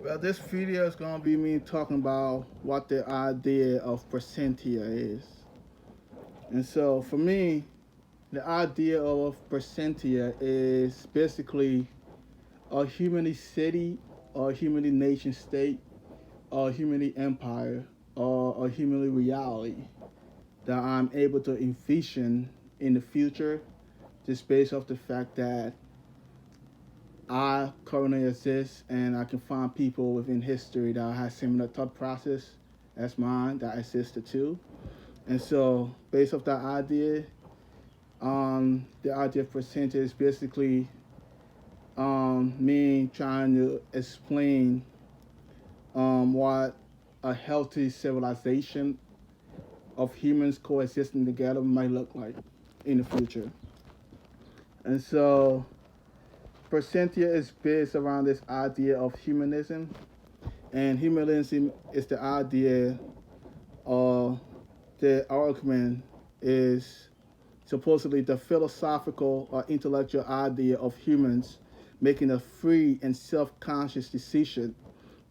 Well, this video is going to be me talking about what the idea of Presenthia is. And so for me, the idea of Presenthia is basically a humanity city, or a humanity nation state, or a humanity empire, or a humanity reality that I'm able to envision in the future just based off the fact that I currently exist and I can find people within history that have similar thought process as mine that existed too. And so based off that idea, the idea of percentage is basically me trying to explain what a healthy civilization of humans coexisting together might look like in the future. And so Presentia is based around this idea of humanism, and humanism is the idea of the argument is supposedly the philosophical or intellectual idea of humans making a free and self-conscious decision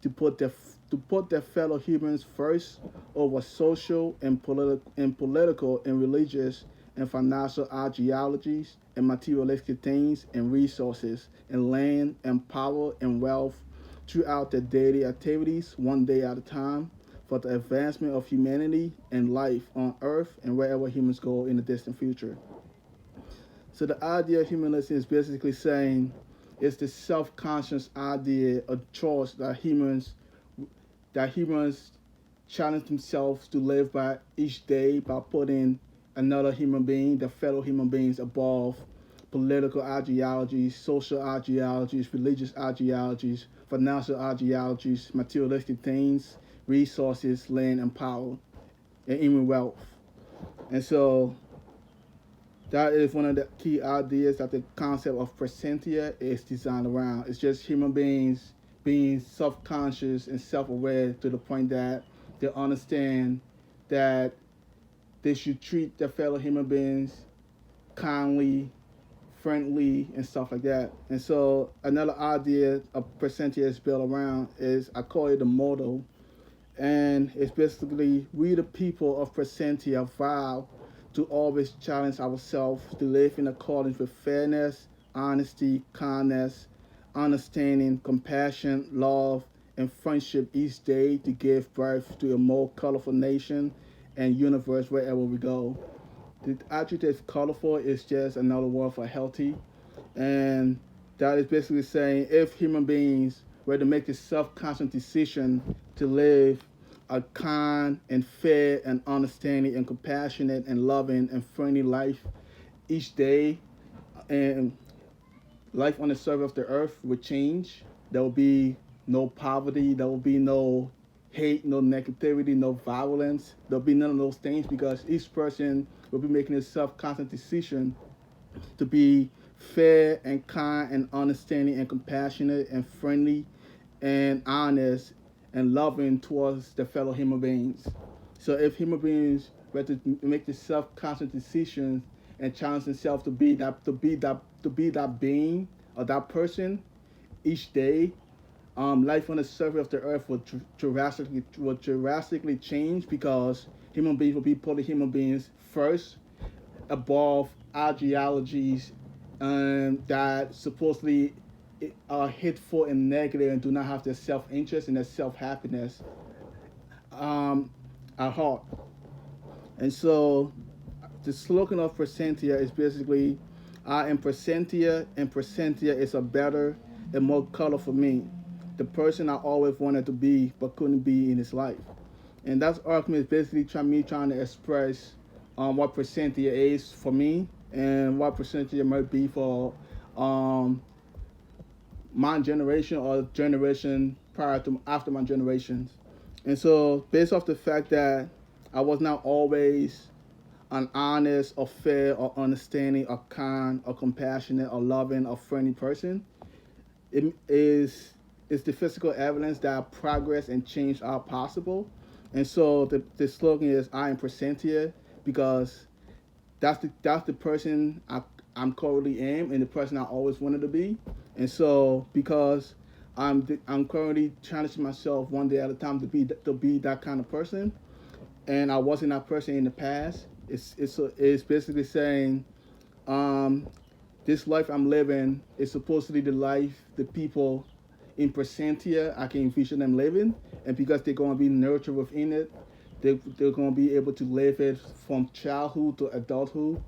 to put their fellow humans first over social and political and religious and financial ideologies and materialistic things and resources and land and power and wealth throughout their daily activities one day at a time for the advancement of humanity and life on earth and wherever humans go in the distant future. So the idea of humanism is basically saying it's the self-conscious idea of choice that humans challenge themselves to live by each day by putting another human being, their fellow human beings, above political ideologies, social ideologies, religious ideologies, financial ideologies, materialistic things, resources, land, and power, and even wealth. And so that is one of the key ideas that the concept of presentia is designed around. It's just human beings being self-conscious and self-aware to the point that they understand that they should treat their fellow human beings kindly, friendly, and stuff like that. And so another idea of presentia is built around is, I call it the motto, and it's basically we the people of Presentia vow to always challenge ourselves to live in accordance with fairness, honesty, kindness, understanding, compassion, love, and friendship each day to give birth to a more colorful nation and universe wherever we go. The adjective colorful is just another word for healthy, and that is basically saying if human beings were to make the self-conscious decision to live a kind and fair and understanding and compassionate and loving and friendly life each day, and life on the surface of the earth would change. There will be no poverty, there will be no hate, no negativity, no violence. There'll be none of those things because each person will be making a self-conscious decision to be fair and kind and understanding and compassionate and friendly and honest and loving towards their fellow human beings. So if human beings were to make the self-conscious decisions and challenge themselves to be that being or that person each day, life on the surface of the earth will drastically change because human beings will be putting human beings first above ideologies that supposedly are hateful and negative and do not have their self-interest and their self-happiness um, at heart. And so the slogan of Presentia is basically, I am Presentia, and Presentia is a better and more colorful me, the person I always wanted to be but couldn't be in his life. And that's argument is basically me trying to express what Presentia is for me and what Presentia might be for um, my generation or generation prior to after my generations. And so based off the fact that I was not always an honest or fair or understanding or kind or compassionate or loving or friendly person, it is the physical evidence that progress and change are possible. And so the slogan is I am Presentia because that's the person I'm currently am and the person I always wanted to be. And so because I'm currently challenging myself one day at a time to be that kind of person, and I wasn't that person in the past. It's basically saying, um, this life I'm living is supposedly the life the people in Presenthia I can envision them living, and because they're going to be nurtured within it, they're going to be able to live it from childhood to adulthood.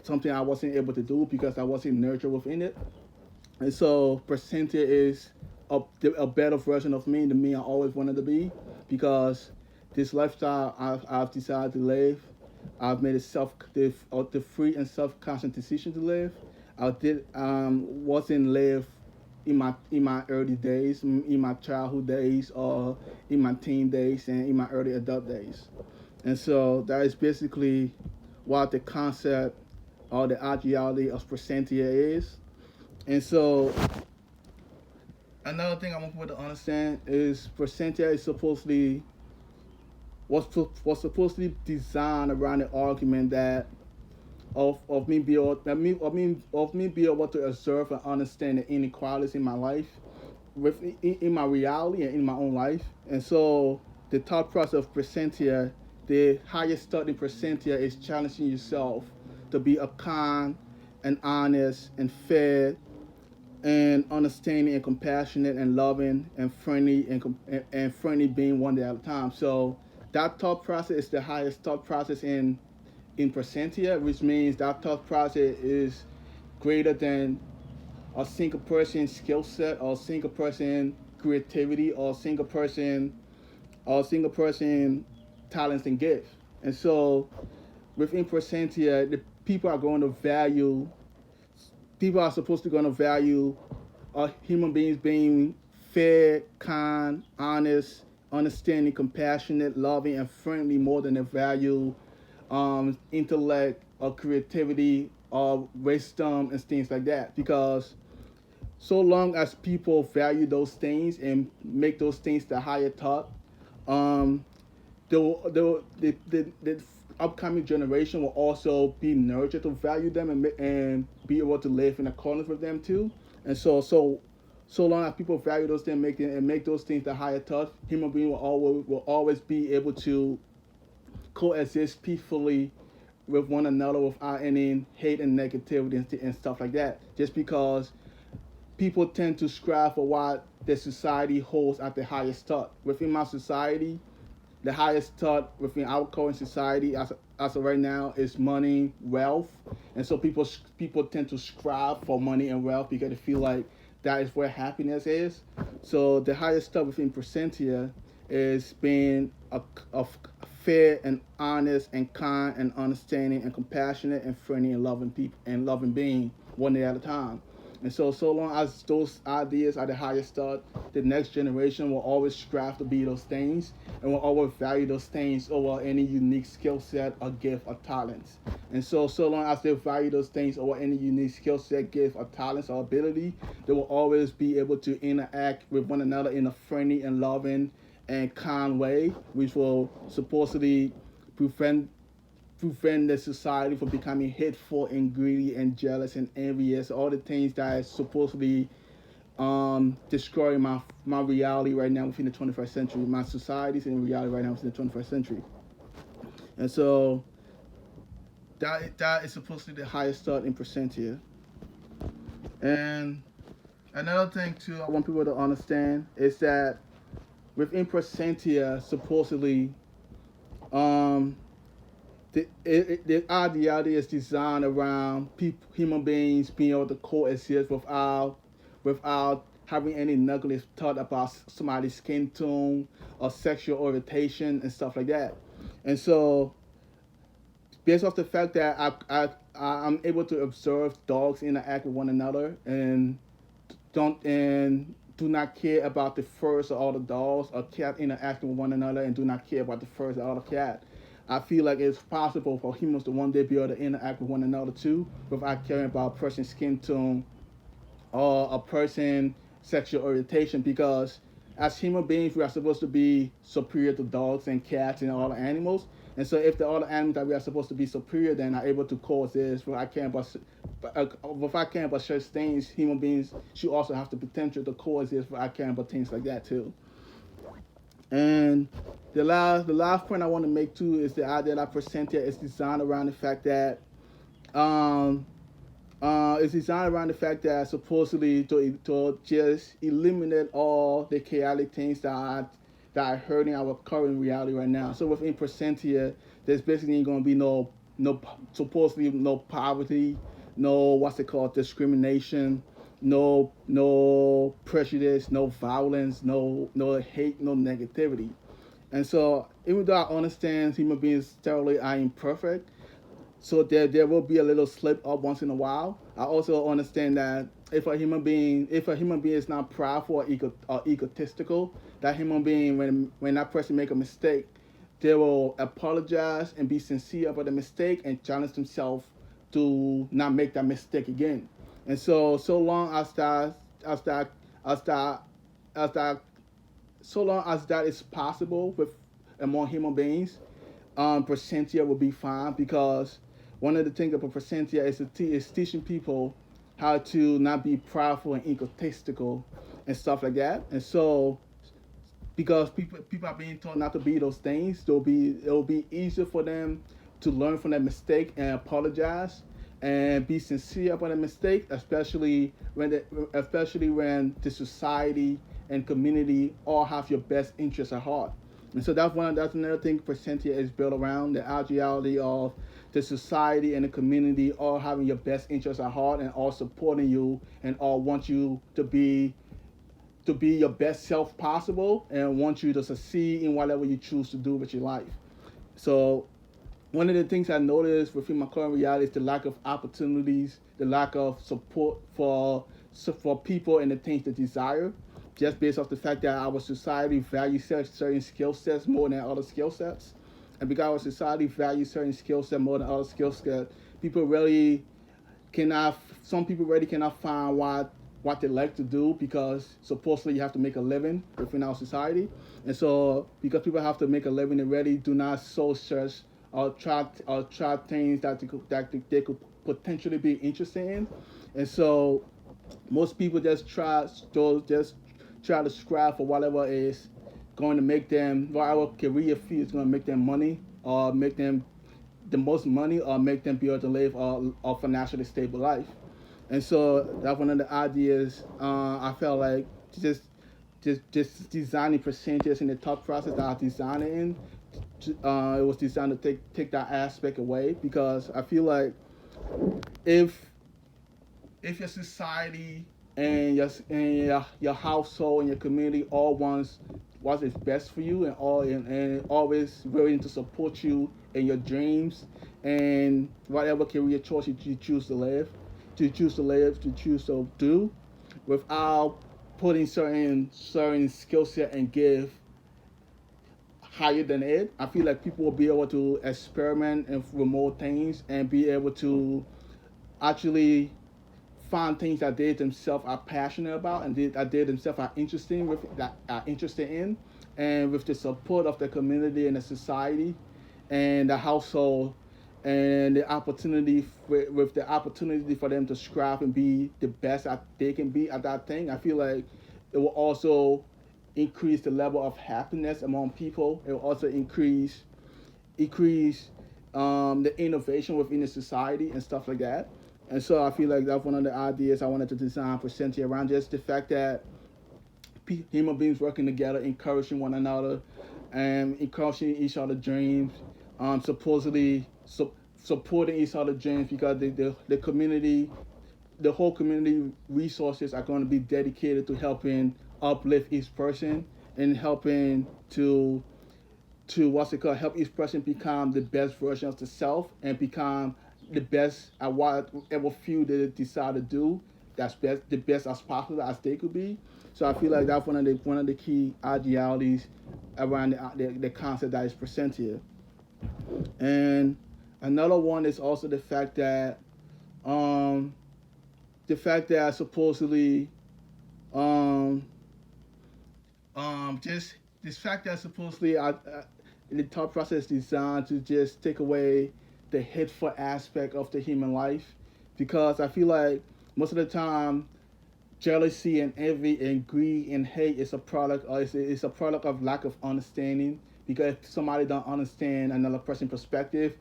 Something I wasn't able to do because I wasn't nurtured within it. And so Presentia is a better version of me, the me I always wanted to be, because this lifestyle I've decided to live, I've made the free and self-conscious decision to live. I did wasn't live in my early days, in my childhood days, or in my teen days, and in my early adult days. And so that is basically what the concept or the ideology of Presentia is. And so another thing I want people to understand is Presentia is supposedly was supposedly designed around the argument that of me be able, of me be able to observe and understand the inequalities in my life, in my reality and in my own life. And so the thought process of Presentia, the highest study in Presentia is challenging yourself to be a kind and honest and fair and understanding and compassionate and loving and friendly and friendly being one day at a time. So that thought process is the highest thought process in Presentia, which means that thought process is greater than a single person skill set or a single person creativity or a single person talents and gifts. And so within Presentia, the people are going to value people are supposed to going to value human beings being fair, kind, honest, understanding, compassionate, loving, and friendly more than they value intellect or creativity or wisdom and things like that. Because so long as people value those things and make those things the higher thought, um, the upcoming generation will also be nurtured to value them and be able to live in accordance with them too. And so long as people value those things, make those things the higher thought, human being will always be able to coexist peacefully with one another without any hate and negativity and stuff like that. Just because people tend to strive for what the society holds at the highest thought. Within my society, the highest thought within our current society as of right now is money, wealth, and so people tend to strive for money and wealth because they feel like that is where happiness is. So the highest thought within Presentia is being a fair and honest and kind and understanding and compassionate and friendly and loving people and loving being one day at a time. And so long as those ideas are the highest thought, the next generation will always strive to be those things and will always value those things over any unique skill set or gift or talents. And so long as they value those things over any unique skill set, gift or talents or ability, they will always be able to interact with one another in a friendly and loving and kind way, which will supposedly prevent the society from becoming hateful and greedy and jealous and envious, all the things that is supposedly destroying my reality right now within the 21st century, my societies and reality right now within the 21st century. And so that is supposed to be the highest thought in Presentia. And another thing too I want people to understand is that within Presentia, supposedly, um, the ideology is designed around human beings being able to coexist without having any negative thought about somebody's skin tone or sexual orientation and stuff like that. And so, based off the fact that I'm able to observe dogs interact with one another and do not care about the furs of all the dogs or cat interacting with one another and do not care about the furs of all the cat. I feel like it's possible for humans to one day be able to interact with one another too without caring about a person's skin tone or a person's sexual orientation, because as human beings we are supposed to be superior to dogs and cats and all the animals, And so if the other animals that we are supposed to be superior than are able to coexist, if I care about such things, human beings should also have the potential to coexist. If I care about things like that too. And the last point I want to make too is the idea that Presenthia is designed around the fact that um, it's designed around the fact that supposedly to just eliminate all the chaotic things that are hurting our current reality right now. So within Presentia, there's basically going to be no supposedly no poverty, no what's it called discrimination, no prejudice, no violence, no hate, no negativity. And so even though I understand human beings thoroughly are imperfect, so there will be a little slip up once in a while. I also understand that if a human being is not proudful or egotistical, that human being when that person make a mistake, they will apologize and be sincere about the mistake and challenge themselves to not make that mistake again. And so long as that as that as that so long as that is possible with among human beings, Presentia will be fine because one of the things about Presentia is teaching people how to not be prideful and egotistical and stuff like that. And so because people are being taught not to be those things, it'll be easier for them to learn from that mistake and apologize and be sincere about a mistake, especially when the society and community all have your best interests at heart. And so that's another thing Presentia is built around the actuality of the society and the community all having your best interests at heart and all supporting you and all want you to be your best self possible and want you to succeed in whatever you choose to do with your life. So one of the things I noticed within my current reality is the lack of opportunities, the lack of support for people and the things they desire, just based off the fact that our society values certain skill sets more than other skill sets. And because our society values certain skill sets more than other skill sets, people really cannot some people really cannot find what they like to do because supposedly you have to make a living within our society. And so because people have to make a living, they really do not so search or try things that they could potentially be interested in. And so most people just try to strive for whatever is going to make them whatever career field is going to make them money or make them the most money or make them be able to live a financially stable life. And so that's one of the ideas I felt like just just designing percentages in the thought process that I designed it in. It was designed to take that aspect away because I feel like if if your society and your household and your community all wants what is best for you and always willing to support you in your dreams and whatever career choice you choose to do without putting certain skill set and give higher than it. I feel like people will be able to experiment and remote things and be able to actually find things that they themselves are passionate about and that they themselves are interested in, and with the support of the community and the society and the household and the opportunity with the opportunity for them to strive and be the best that they can be at that thing. I feel like it will also increase the level of happiness among people. It will also increase the innovation within the society and stuff like that. And so I feel like that's one of the ideas I wanted to design for Cynthia around just the fact that human beings working together, encouraging one another, and encouraging each other's dreams, supporting each other's dreams because the community, the whole community resources are going to be dedicated to helping uplift each person and helping to what's it called help each person become the best version of themselves and become the best at whatever field they decide to do that's the best as possible as they could be. So I feel like that's one of the key ideologies around the concept that is present here. And another one is also um the fact that supposedly um just this fact that supposedly the thought process is designed to just take away the hateful aspect of the human life, because I feel like most of the time jealousy and envy and greed and hate is a product, or it's a product of lack of understanding. Because if somebody don't understand another person's perspective,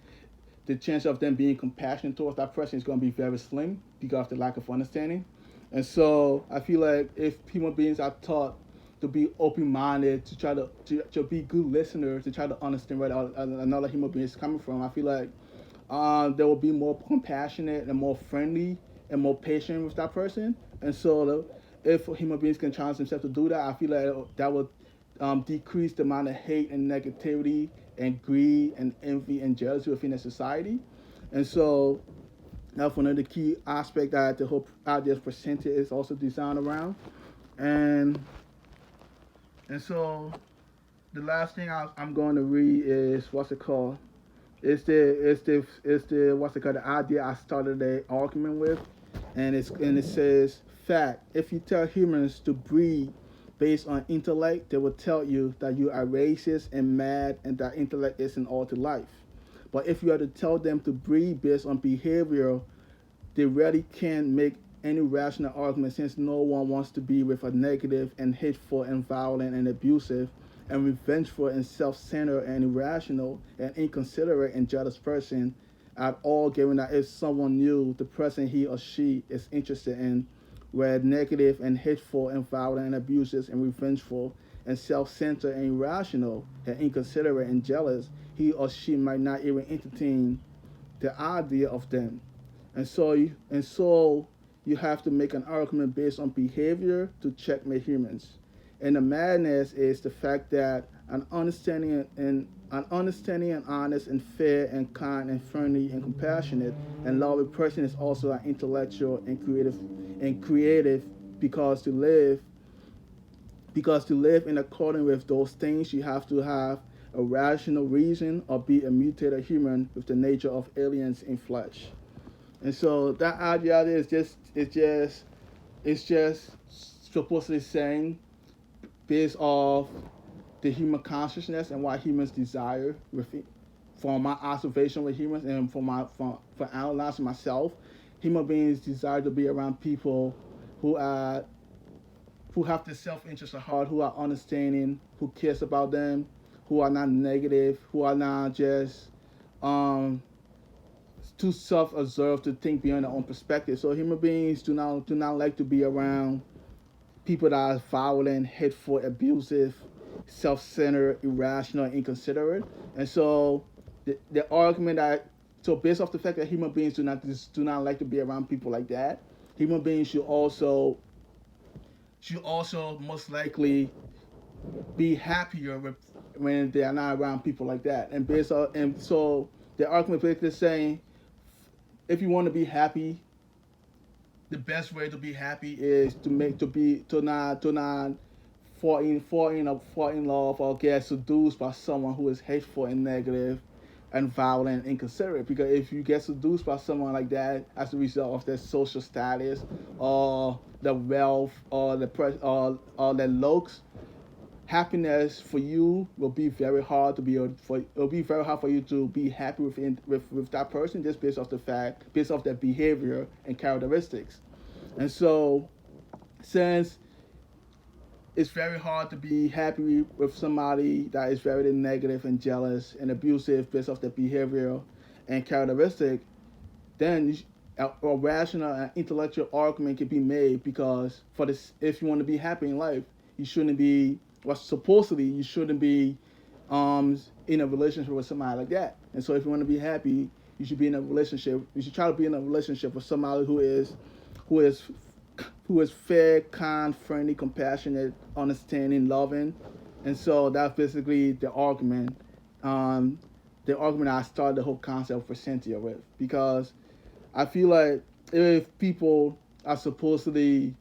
the chance of them being compassionate towards that person is going to be very slim because of the lack of understanding. And so I feel like if human beings are taught to be open-minded, to try to be good listeners, to try to understand where another human being is coming from, I feel like they will be more compassionate and more friendly and more patient with that person. And so, if human beings can challenge themselves to do that, I feel like that would decrease the amount of hate and negativity and greed and envy and jealousy within a society. And so, that's one of the key aspects that the whole idea of Presenthia is also designed around. And so, the last thing I'm going to read is what's it called? It's the what's it called, the idea I started the argument with, and it says fact. If you tell humans to breed based on intellect, they will tell you that you are racist and mad and that intellect isn't all to life. But if you are to tell them to breed based on behavior, they really can't make any rational argument, since no one wants to be with a negative and hateful and violent and abusive and revengeful and self-centered and irrational and inconsiderate and jealous person at all, given that if someone knew the person he or she is interested in were negative and hateful and violent and abusive and revengeful and self-centered and irrational and inconsiderate and jealous, he or she might not even entertain the idea of them. And so you have to make an argument based on behavior to checkmate humans. And the madness is the fact that an understanding and honest and fair and kind and friendly and compassionate and loving person is also an intellectual and creative, because to live in accordance with those things, you have to have a rational reason or be a mutated human with the nature of aliens in flesh. And so that idea is just supposedly saying, based off the human consciousness and what humans desire with it, from my observation with humans and from analyzing myself, human beings desire to be around people who are who have the self-interest at heart, who are understanding, who cares about them, who are not negative, who are not just um, too self-absorbed to think beyond their own perspective. So human beings do not like to be around people that are violent, hateful, abusive, self-centered, irrational, inconsiderate. And so the argument that, so based off the fact that human beings do not like to be around people like that, human beings should also most likely be happier when they are not around people like that. And so the argument basically saying, if you want to be happy, the best way to be happy is to not fall in love or get seduced by someone who is hateful and negative and violent and inconsiderate. Because if you get seduced by someone like that as a result of their social status or the wealth or or their looks, happiness for you will be very hard to be for it'll be very hard for you to be happy with that person, just based off their behavior and characteristics. And so, since it's very hard to be happy with somebody that is very negative and jealous and abusive based off their behavior and characteristic, then a rational and intellectual argument can be made, because for this, if you want to be happy in life, you shouldn't be, well, supposedly you shouldn't be in a relationship with somebody like that. And so if you want to be happy, you should be in a relationship. You should try to be in a relationship with somebody who is who is fair, kind, friendly, compassionate, understanding, loving. And so that's basically the argument I started the whole concept for Cynthia with, because I feel like if people are supposedly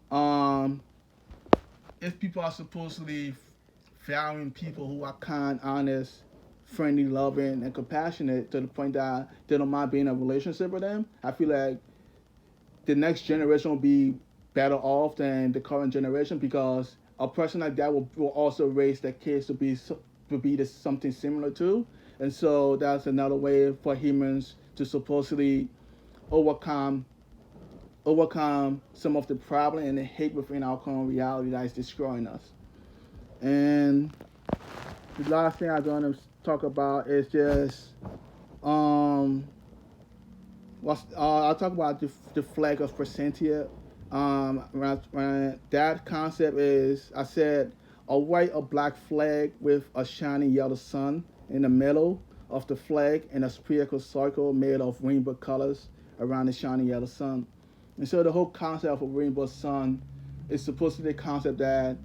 um, if people are supposedly valuing people who are kind, honest, friendly, loving, and compassionate to the point that they don't mind being in a relationship with them, I feel like the next generation will be better off than the current generation, because a person like that will also raise their kids to be to be this something similar to. And so that's another way for humans to supposedly overcome overcome some of the problem and the hate within our current reality that is destroying us. And the last thing I'm going to talk about is just um I'll talk about the flag of Presentia. When that concept is, I said, a white or black flag with a shiny yellow sun in the middle of the flag and a spherical circle made of rainbow colors around the shiny yellow sun. And so the whole concept of a rainbow sun is supposed to be the concept that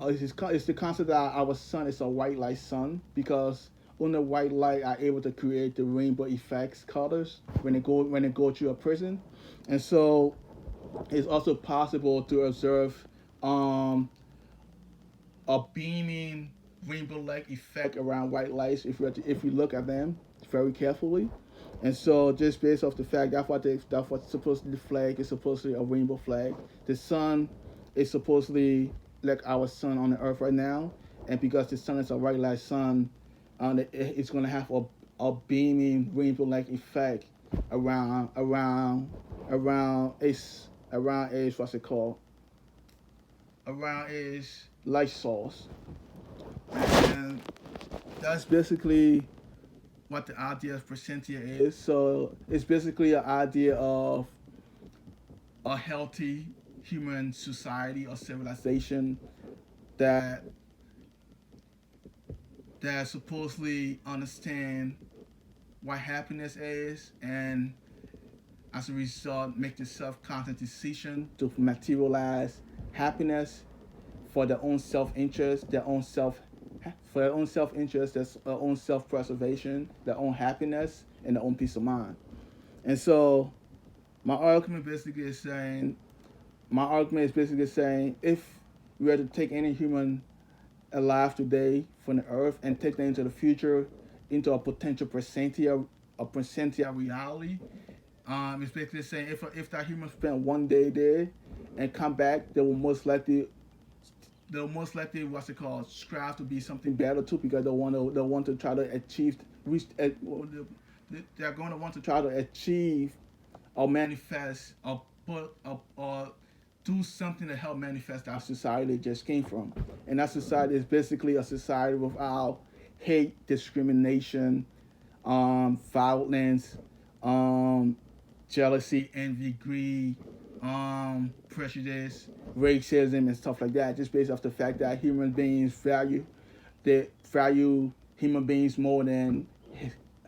it's the concept that our sun is a white light sun because on the white light are able to create the rainbow effects colors when it go through a prism, and so it's also possible to observe um, a beaming rainbow-like effect around white lights if you look at them very carefully. And so just based off the fact that's what's supposed to be the flag is supposed to be a rainbow flag. The sun is supposedly like our sun on the earth right now, and because the sun is a white light sun, it's gonna have a beaming rainbow-like effect around around its what's it called around its light source. And that's basically what the idea of Presentia is. So it's basically an idea of a healthy human society or civilization that that supposedly understand what happiness is, and as a result make the self-conscious decision to materialize happiness for their own self-interest, for their own self-interest, their own self-preservation, their own happiness, and their own peace of mind. And so my argument basically is saying, if we were to take any human alive today from the earth and take them into the future, into a presentia reality, it's basically saying if that human spent one day there and come back, they'll most likely what's it called strive to be something better too because they'll want to try to achieve reach they're going to want to try to achieve or manifest or put up or do something to help manifest our society they just came from. And that society is basically a society without hate, discrimination, violence, um, jealousy, envy, greed, prejudice, racism, and stuff like that. Just based off the fact that human beings value human beings more than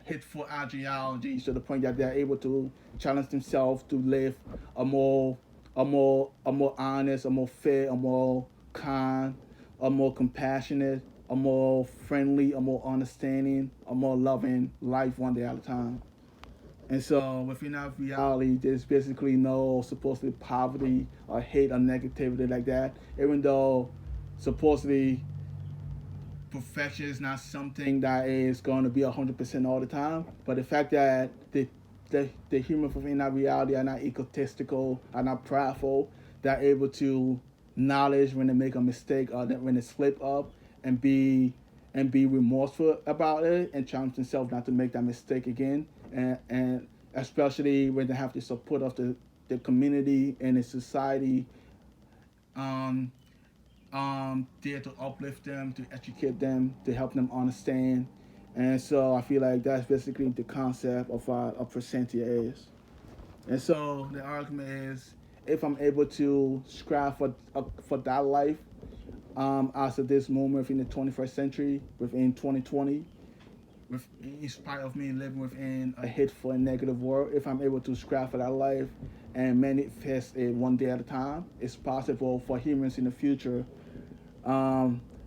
hateful ideologies to the point that they're able to challenge themselves to live a more honest, a more fair, a more kind, a more compassionate, a more friendly, a more understanding, a more loving life one day at a time. And so within that reality, there's basically no supposedly poverty or hate or negativity like that. Even though supposedly perfection is not something that is going to be 100% all the time, but the fact that the humans within that reality are not egotistical, are not prideful, they're able to acknowledge when they make a mistake or when they slip up and be remorseful about it and challenge themselves not to make that mistake again, and especially when they have the support of the community and the society um, there to uplift them, to educate them, to help them understand. And so I feel like that's basically the concept of what a presentia is. And so the argument is, if I'm able to strive for that life, as of this moment within the 21st century, within 2020, with, in spite of me living within a hateful and negative world, if I'm able to strive for that life and manifest it one day at a time, it's possible for humans in the future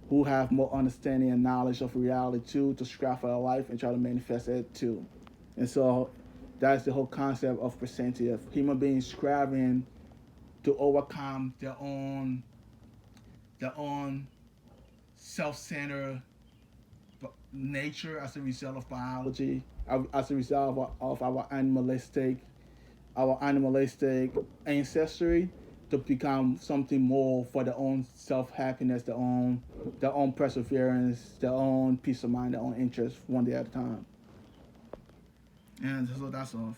who have more understanding and knowledge of reality too to strive for their life and try to manifest it too. And so that's the whole concept of presentia. Human beings striving to overcome their own self-centered nature as a result of biology, as a result of our animalistic ancestry, to become something more for their own self happiness, their own perseverance, their own peace of mind, their own interest, one day at a time. And so that's all.